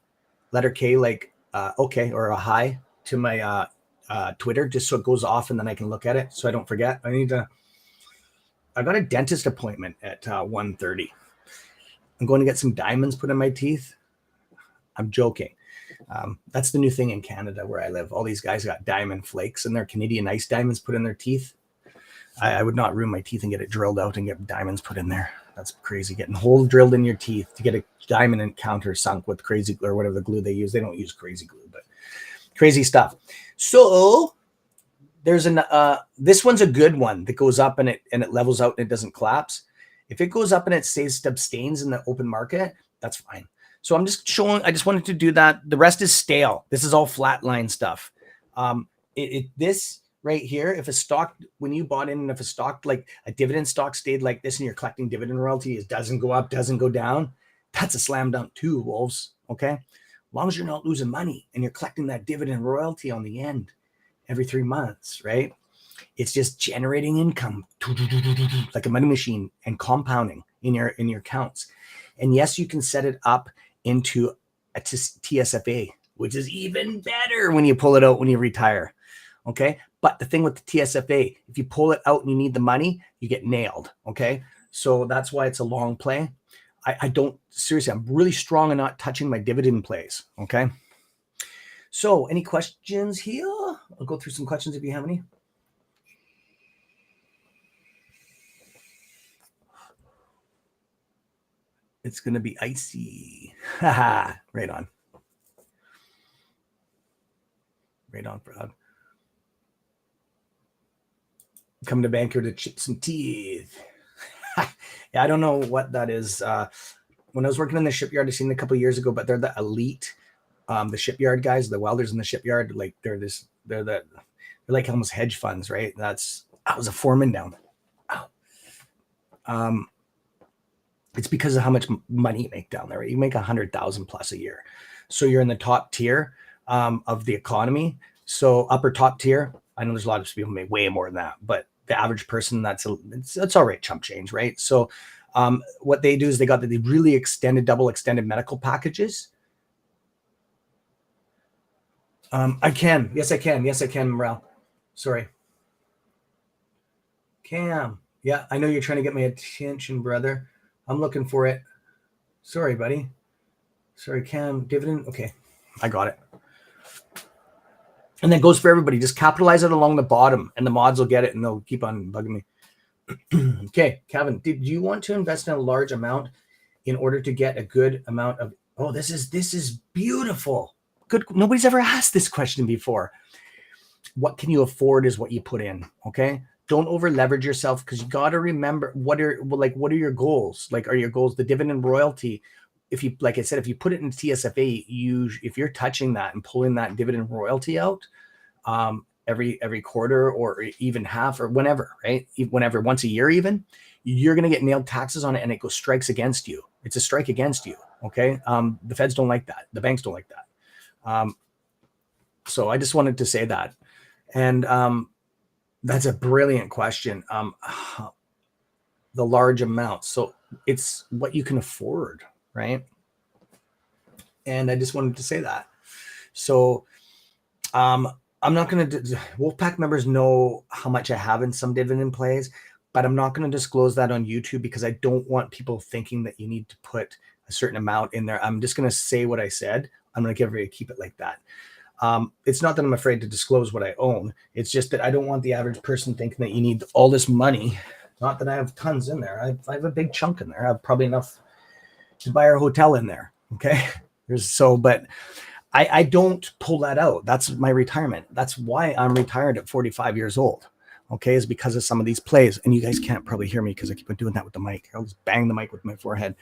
letter K, like okay, or a hi to my Twitter, just so it goes off and then I can look at it, so I don't forget. I got a dentist appointment at 1:30. I'm going to get some diamonds put in my teeth. I'm joking. That's the new thing in Canada where I live. All these guys got diamond flakes and their Canadian ice diamonds put in their teeth. I would not ruin my teeth and get it drilled out and get diamonds put in there. That's crazy. Getting holes drilled in your teeth to get a diamond encounter sunk with crazy glue or whatever the glue they use. They don't use crazy glue, but crazy stuff. So there's this one's a good one that goes up and it levels out and it doesn't collapse. If it goes up and it stays abstains in the open market, that's fine. So I'm just showing, I just wanted to do that. The rest is stale. This is all flatline stuff. This right here, if a stock, when you bought in, and if a stock, like a dividend stock, stayed like this and you're collecting dividend royalty, it doesn't go up, doesn't go down, that's a slam dunk too, wolves. Okay. As long as you're not losing money and you're collecting that dividend royalty on the end every 3 months, right? It's just generating income like a money machine and compounding in your accounts. And yes, you can set it up into a TSFA, which is even better when you pull it out when you retire. Okay. But the thing with the TSFA, if you pull it out and you need the money, you get nailed. Okay. So that's why it's a long play. I don't, seriously, I'm really strong on not touching my dividend plays. Okay. So any questions here? I'll go through some questions if you have any. It's going to be icy. Right on. Right on, Frog. Come to Banker to chip some teeth. Yeah, I don't know what that is. When I was working in the shipyard, I seen it a couple of years ago, but they're the elite, the shipyard guys, the welders in the shipyard. Like they're like almost hedge funds, right? I was a foreman down. It's because of how much money you make down there. Right? You make 100,000 plus a year, so you're in the top tier of the economy. So upper top tier. I know there's a lot of people who make way more than that, but the average person, that's all right, chump change, right? So what they do is they got the really extended, double extended medical packages. I can. Yes, I can. Yes, I can, Morel. Sorry. Cam. Yeah, I know you're trying to get my attention, brother. I'm looking for it. Sorry, buddy. Sorry, Cam. Dividend. Okay, I got it. And that goes for everybody. Just capitalize it along the bottom, and the mods will get it, and they'll keep on bugging me. Okay, Kevin, did you want to invest in a large amount in order to get a good amount of? Oh, this is beautiful. Good. Nobody's ever asked this question before. What can you afford is what you put in. Okay. Don't over leverage yourself, because you got to remember what are your goals? Like, are your goals the dividend royalty? If you, like I said, if you put it in TSFA, if you're touching that and pulling that dividend royalty out, every quarter or even half or whenever, right? Whenever, once a year, even, you're going to get nailed taxes on it, and it goes strikes against you. It's a strike against you. Okay. The feds don't like that. The banks don't like that. So I just wanted to say that. And that's a brilliant question. The large amounts. So it's what you can afford, right? And I just wanted to say that. So I'm not going to, Wolfpack members know how much I have in some dividend plays, but I'm not going to disclose that on YouTube, because I don't want people thinking that you need to put a certain amount in there. I'm just going to say what I said. I'm going to keep it like that. It's not that I'm afraid to disclose what I own. It's just that I don't want the average person thinking that you need all this money. Not that I have tons in there. I have a big chunk in there. I have probably enough to buy our hotel in there. Okay. But I don't pull that out. That's my retirement. That's why I'm retired at 45 years old. Okay. Is because of some of these plays. And you guys can't probably hear me because I keep on doing that with the mic. I'll just bang the mic with my forehead.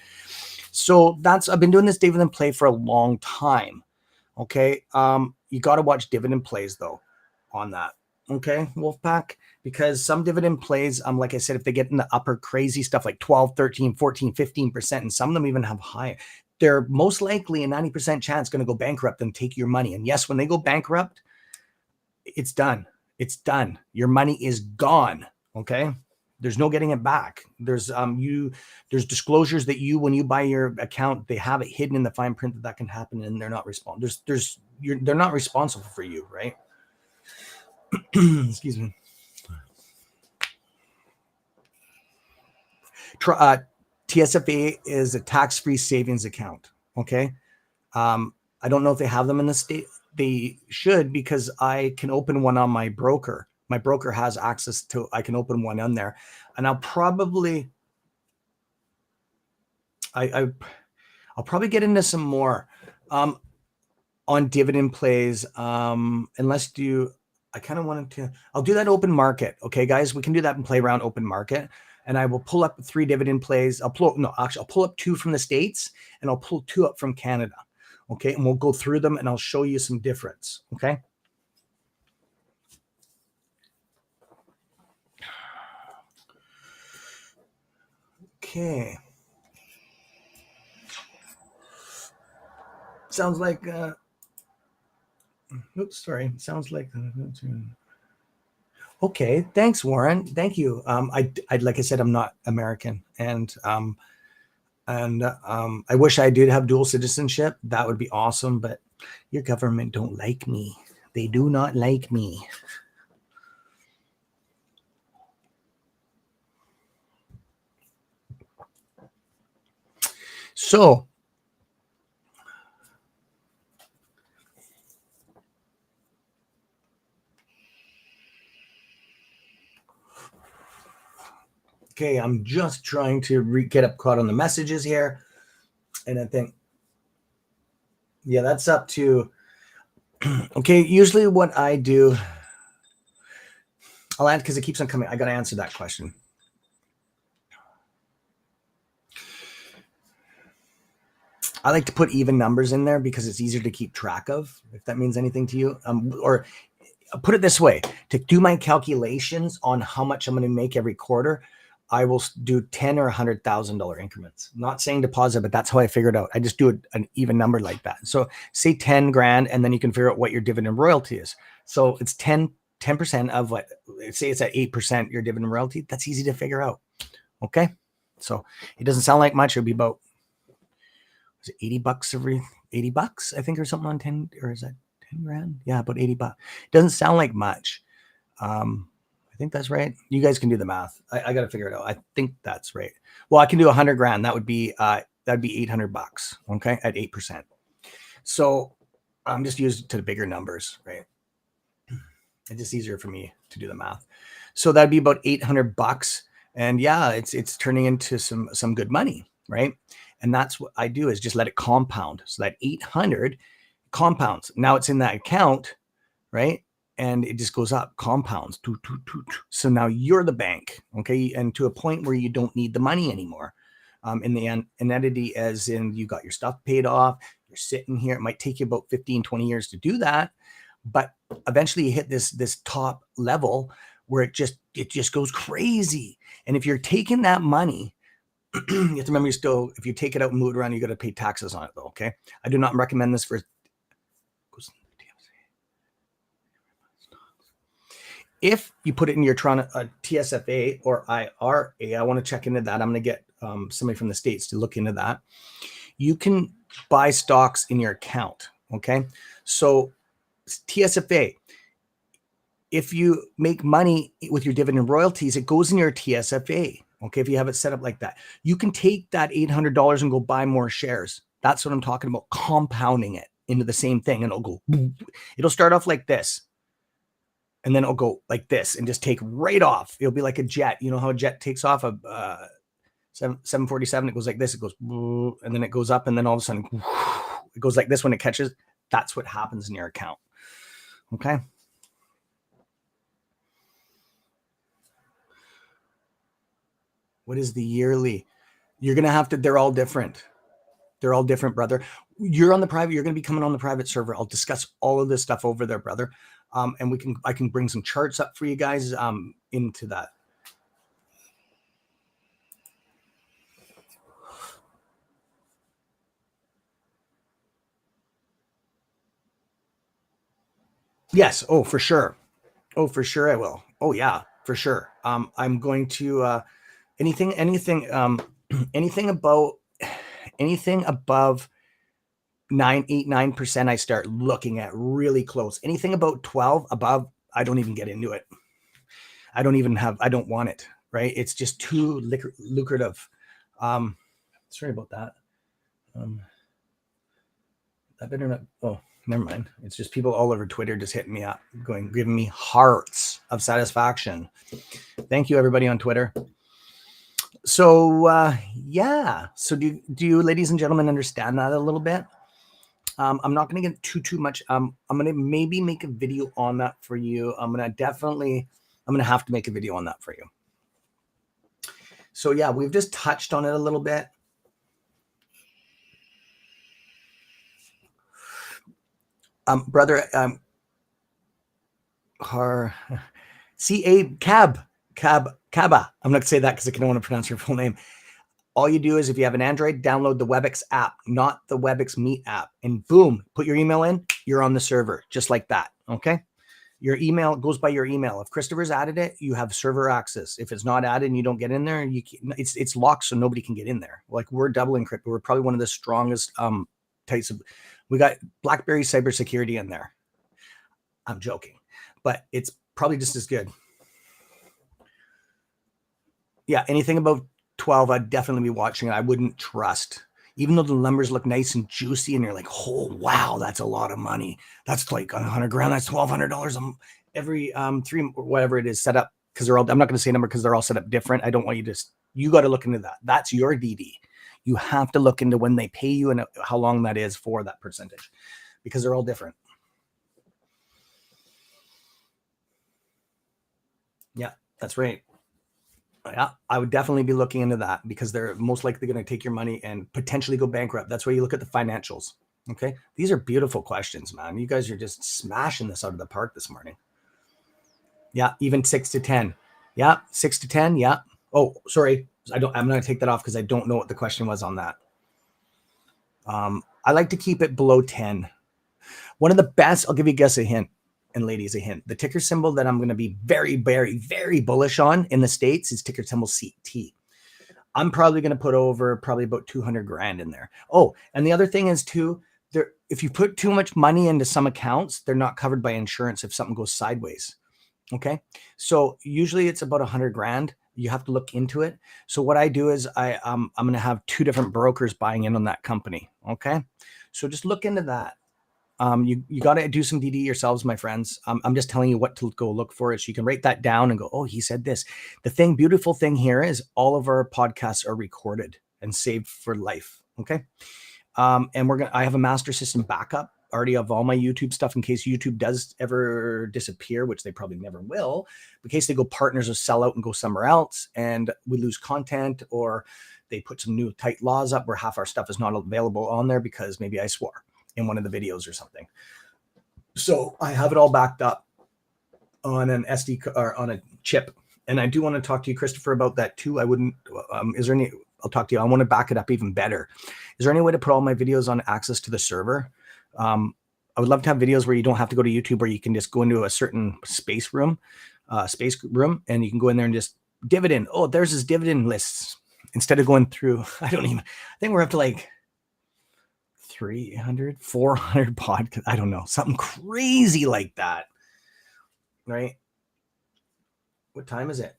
So I've been doing this dividend play for a long time. Okay. You got to watch dividend plays though on that. Okay. Wolfpack, because some dividend plays, like I said, if they get in the upper crazy stuff like 12, 13, 14, 15%, and some of them even have high, they're most likely a 90% chance going to go bankrupt and take your money. And yes, when they go bankrupt, it's done. It's done. Your money is gone. Okay. There's no getting it back. There's disclosures that when you buy your account, they have it hidden in the fine print that can happen, and they're not responsible. They're not responsible for you, right? Excuse me. TSFA is a tax-free savings account. Okay. I don't know if they have them in the state. They should, because I can open one on my broker. My broker has access to, I can open one on there, and I'll probably, I'll probably get into some more on dividend plays. Unless I kind of wanted to, I'll do that open market. Okay, guys, we can do that and play around open market. And I will pull up 3 dividend plays. I'll pull up 2 from the States, and I'll pull 2 up from Canada. Okay, and we'll go through them, and I'll show you some difference. Okay. Okay. Sounds like, oops, sorry. Sounds like, okay. Thanks, Warren. Thank you. I like I said, I'm not American, and I wish I did have dual citizenship. That would be awesome, but your government don't like me. They do not like me. So, okay, I'm just trying to get up caught on the messages here. And I think, yeah, that's up to, okay, usually what I do, I'll answer because it keeps on coming. I got to answer that question. I like to put even numbers in there because it's easier to keep track of, if that means anything to you. Or put it this way, to do my calculations on how much I'm going to make every quarter, I will do $10,000 or $100,000 increments. I'm not saying deposit, but that's how I figured out. I just do an even number like that. So say 10 grand, and then you can figure out what your dividend royalty is. So it's 10% of what, say it's at 8%, your dividend royalty. That's easy to figure out. Okay. So it doesn't sound like much. It'll be about, was it $80 every $80, I think, or something on 10, or is that 10 grand? Yeah, about $80. It doesn't sound like much. I think that's right. You guys can do the math. I got to figure it out. I think that's right. Well, I can do 100 grand. That'd be $800. Okay. At 8%. So I'm just used to the bigger numbers, right? It's just easier for me to do the math. So that'd be about $800. And yeah, it's turning into some good money, right? And that's what I do, is just let it compound. So that 800 compounds. Now it's in that account, right? And it just goes up, compounds. So now you're the bank, okay? And to a point where you don't need the money anymore. In the end, an entity, as in you got your stuff paid off, you're sitting here. It might take you about 15, 20 years to do that. But eventually you hit this top level where it just goes crazy. And if you're taking that money, you have to remember, if you take it out and move it around, you got to pay taxes on it though. Okay. I do not recommend this for. If you put it in your TSFA or IRA, I want to check into that. I'm going to get somebody from the States to look into that. You can buy stocks in your account. Okay. So TSFA, if you make money with your dividend royalties, it goes in your TSFA. Okay. If you have it set up like that, you can take that $800 and go buy more shares. That's what I'm talking about. Compounding it into the same thing. And it'll start off like this. And then it'll go like this and just take right off. It'll be like a jet. You know how a jet takes off a 747? It goes like this. It goes, and then it goes up. And then all of a sudden, it goes like this when it catches. That's what happens in your account. Okay. What is the yearly? You're going to have to, they're all different. They're all different, brother. You're on the private, you're going to be coming on the private server. I'll discuss all of this stuff over there, brother. And I can bring some charts up for you guys into that. Yes. Oh, for sure. Oh, for sure I will. Oh yeah, for sure. I'm going to anything above 9%, I start looking at really close. Anything about 12 above, I don't even get into it. I don't want it, right? It's just too lucrative. Sorry about that. I better not. Oh, never mind. It's just people all over Twitter just hitting me up, giving me hearts of satisfaction. Thank you, everybody on Twitter. So yeah. So do you, ladies and gentlemen, understand that a little bit? I'm not going to get too much. I'm going to maybe make a video on that for you. I'm going to have to make a video on that for you. So yeah, we've just touched on it a little bit. Brother, Caba. I'm not going to say that because I don't want to pronounce your full name. All you do is, if you have an Android, download the WebEx app, not the WebEx Meet app, and boom, put your email in, you're on the server, just like that. Okay. Your email goes by your email. If Christopher's added it, you have server access. If it's not added and you don't get in there, it's locked, so nobody can get in there. Like, we're double encrypted. We're probably one of the strongest types of. We got BlackBerry cybersecurity in there. I'm joking, but it's probably just as good. Yeah, anything above 12, I'd definitely be watching it. I wouldn't trust, even though the numbers look nice and juicy and you're like, oh wow, that's a lot of money. That's like 100 grand. That's $1,200 every 3 or whatever it is set up, because they're all, I'm not going to say a number because they're all set up different. I don't want you got to look into that. That's your DD. You have to look into when they pay you and how long that is for that percentage, because they're all different. Yeah, that's right. Yeah, I would definitely be looking into that, because they're most likely going to take your money and potentially go bankrupt. That's why you look at the financials. Okay. These are beautiful questions, man. You guys are just smashing this out of the park this morning. Yeah. Even 6 to 10. Yeah. 6 to 10. Yeah. Oh, sorry. I'm going to take that off because I don't know what the question was on that. I like to keep it below 10. One of the best, I'll give you guys a hint, and ladies a hint. The ticker symbol that I'm going to be very, very, very bullish on in the States is ticker symbol CT. I'm probably going to put over probably about 200 grand in there. Oh, and the other thing is too, if you put too much money into some accounts, they're not covered by insurance if something goes sideways. Okay. So usually it's about 100 grand. You have to look into it. So what I do is I'm going to have 2 different brokers buying in on that company. Okay. So just look into that. You got to do some DD yourselves, my friends. I'm just telling you what to go look for, so you can write that down and go, oh, he said this. The beautiful thing here is all of our podcasts are recorded and saved for life. Okay. And I have a master system backup already of all my YouTube stuff in case YouTube does ever disappear, which they probably never will, in case they go partners or sell out and go somewhere else and we lose content, or they put some new tight laws up where half our stuff is not available on there because maybe I swore in one of the videos or something. So I have it all backed up on an SD or on a chip. And I do want to talk to you, Christopher, about that too. I'll talk to you. I want to back it up even better. Is there any way to put all my videos on access to the server? I would love to have videos where you don't have to go to YouTube, where you can just go into a certain space room, and you can go in there and just dividend. Oh, there's his dividend lists. Instead of going through, I think we're up to like 300, 400 podcasts. I don't know, something crazy like that. Right? What time is it?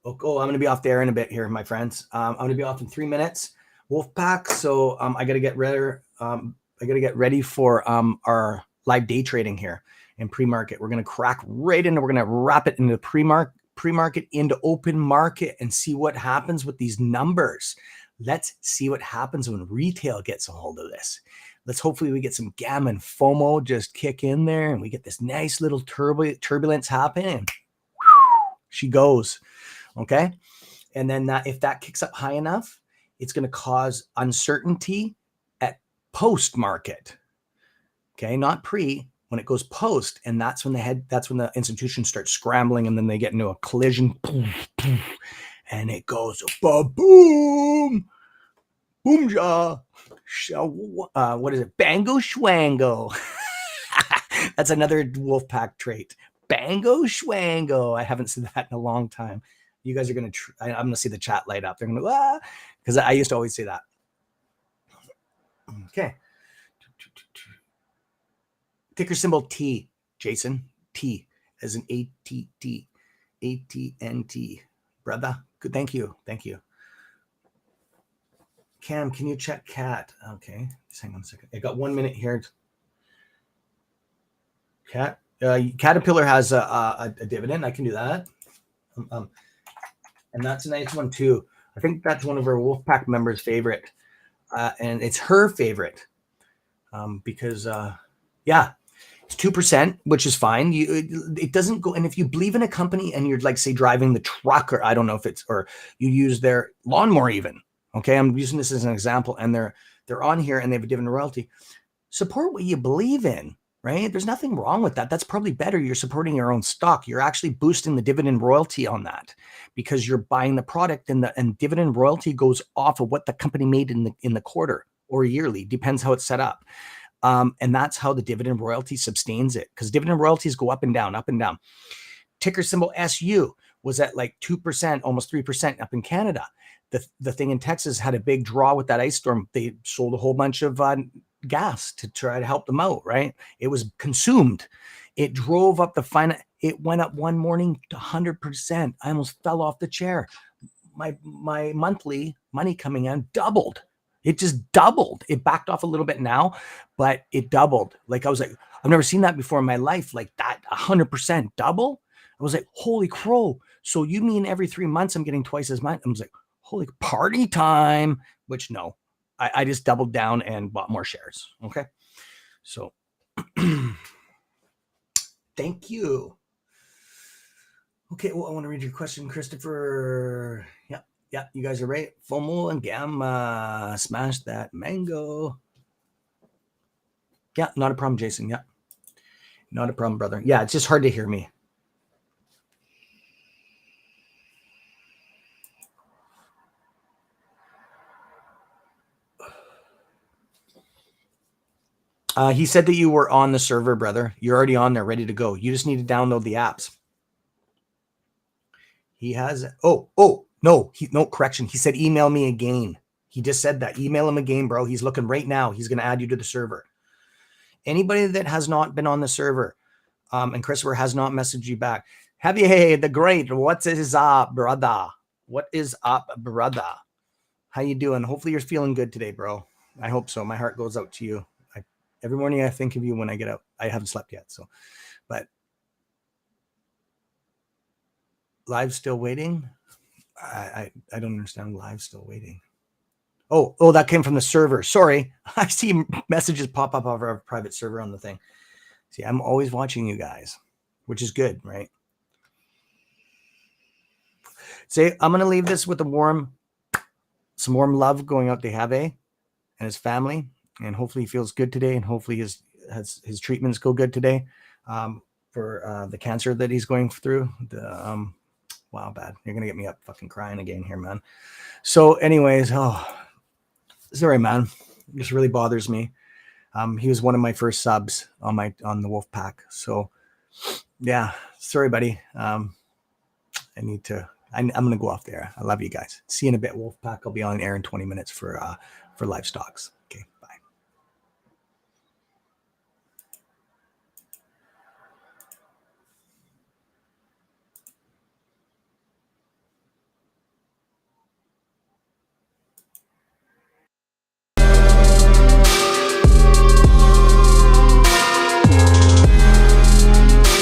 I'm going to be off the air in a bit here, my friends. I'm going to be off in 3 minutes. Wolfpack. So I got to get ready. I got to get ready for our live day trading here in pre-market. We're going to crack right into. We're going to wrap it into pre-market into open market and see what happens with these numbers. Let's see what happens when retail gets a hold of this. Let's hopefully we get some gamma and FOMO just kick in there and we get this nice little turbulence happening. She goes. Okay. And then if that kicks up high enough, it's going to cause uncertainty at post market. Okay. Not pre, when it goes post. And that's when the institution starts scrambling and then they get into a collision and it goes boom, boom jaw. What is it? Bango schwango. That's another Wolfpack trait. Bango schwango. I haven't said that in a long time. You guys are going to, I'm going to see the chat light up. They're going to, because I used to always say that. Okay. Ticker symbol T, Jason. T as an ATT. ATNT. Brother. Good. Thank you. Thank you. Cam, can you check Cat? Okay. Just hang on a second. I got 1 minute here. Cat. Caterpillar has a dividend. I can do that. And that's a nice one too. I think that's one of our Wolfpack members' favorite. And it's her favorite because, it's 2%, which is fine. It doesn't go. And if you believe in a company and you're like, say, driving the truck, or I don't know if it's, or you use their lawnmower even. Okay. I'm using this as an example, and they're on here and they have a dividend royalty. Support what you believe in, right? There's nothing wrong with that. That's probably better. You're supporting your own stock. You're actually boosting the dividend royalty on that because you're buying the product, and dividend royalty goes off of what the company made in the quarter or yearly, depends how it's set up. And that's how the dividend royalty sustains it, because dividend royalties go up and down, up and down. Ticker symbol SU was at like 2%, almost 3% up in Canada. The thing in Texas had a big draw with that ice storm. They sold a whole bunch of gas to try to help them out, right? It was consumed. It drove up it went up one morning to 100%. I almost fell off the chair. My monthly money coming in doubled. It just doubled. It backed off a little bit now, but it doubled. Like I was like, I've never seen that before in my life. Like that 100% double. I was like, holy crow. So you mean every 3 months I'm getting twice as much? I was like, holy party time, which no, I just doubled down and bought more shares. Okay. So thank you. Okay. Well, I want to read your question, Christopher. Yeah, you guys are right. FOMO and gamma. Smash that mango. Yeah, not a problem, Jason. Yeah. Not a problem, brother. Yeah, it's just hard to hear me. He said that you were on the server, brother. You're already on there, ready to go. You just need to download the apps. He has. No, correction. He said, email me again. He just said that. Email him again, bro. He's looking right now. He's going to add you to the server. Anybody that has not been on the server, and Christopher has not messaged you back, Javie, the great. What is up, brother? What is up, brother? How you doing? Hopefully you're feeling good today, bro. I hope so. My heart goes out to you. Every morning I think of you when I get up. I haven't slept yet, so. But live still waiting. I don't understand. Live still waiting. Oh, that came from the server. Sorry, I see messages pop up over our private server on the thing. See, I'm always watching you guys, which is good, right? Say, I'm gonna leave this with some warm love going out to Javie and his family, and hopefully he feels good today, and hopefully his treatments go good today for the cancer that he's going through. Wow, bad. You're gonna get me up fucking crying again here, man. So, anyways, sorry, man. It just really bothers me. He was one of my first subs on the Wolf Pack. So, yeah, sorry, buddy. I'm gonna go off there. I love you guys. See you in a bit, Wolf Pack. I'll be on air in 20 minutes for livestocks. Okay.